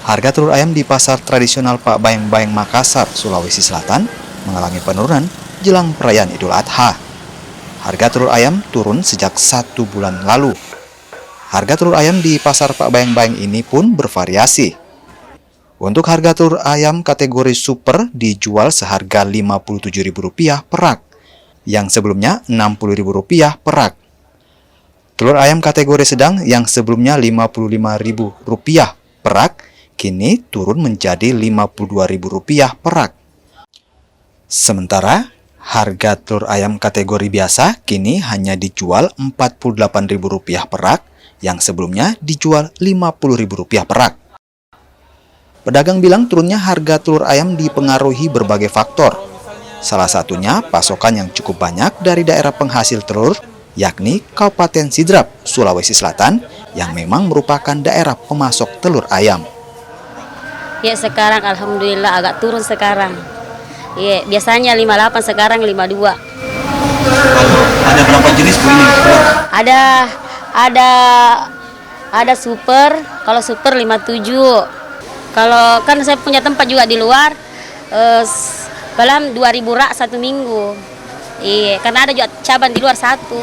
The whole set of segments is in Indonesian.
Harga telur ayam di pasar tradisional Pak Bayang-Bayang Makassar, Sulawesi Selatan mengalami penurunan jelang perayaan Idul Adha. Harga telur ayam turun sejak 1 bulan lalu. Harga telur ayam di pasar Pak Bayang-Bayang ini pun bervariasi. Untuk harga telur ayam kategori super dijual seharga Rp57.000 per rak, yang sebelumnya Rp60.000 per rak. Telur ayam kategori sedang yang sebelumnya Rp55.000 per rak, kini turun menjadi Rp52.000 per rak. Sementara, harga telur ayam kategori biasa kini hanya dijual Rp48.000 per rak, yang sebelumnya dijual Rp50.000 per rak. Pedagang bilang turunnya harga telur ayam dipengaruhi berbagai faktor. Salah satunya pasokan yang cukup banyak dari daerah penghasil telur, yakni Kabupaten Sidrap, Sulawesi Selatan, yang memang merupakan daerah pemasok telur ayam. Ya sekarang alhamdulillah agak turun sekarang. Ya biasanya 58, sekarang 52. Ada berapa jenis Bu ini? Ada super, kalau super 57. Kalau kan saya punya tempat juga di luar, dalam 2.000 rak satu minggu. Iya, karena ada juga cabang di luar satu.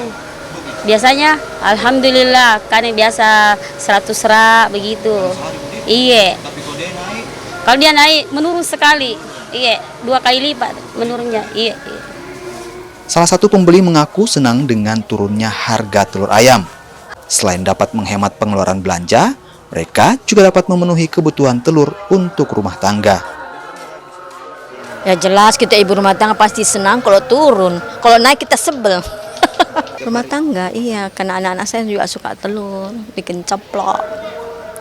Biasanya alhamdulillah kan yang biasa 100 rak begitu. Iya. Kalau dia naik menurun sekali. Iya, 2 kali lipat menurunnya. Iya. Salah satu pembeli mengaku senang dengan turunnya harga telur ayam. Selain dapat menghemat pengeluaran belanja, mereka juga dapat memenuhi kebutuhan telur untuk rumah tangga. Ya jelas kita ibu rumah tangga pasti senang kalau turun. Kalau naik kita sebel. Rumah tangga iya, karena anak-anak saya juga suka telur, bikin ceplok,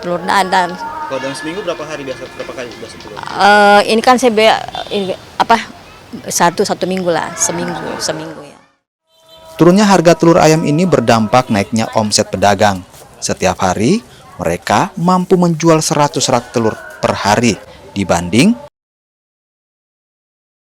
telur dadar. Kalau dalam seminggu berapa kali biasa telur? Ini kan saya satu minggu lah, seminggu ya. Turunnya harga telur ayam ini berdampak naiknya omset pedagang. Setiap hari mereka mampu menjual 100 rak telur per hari dibanding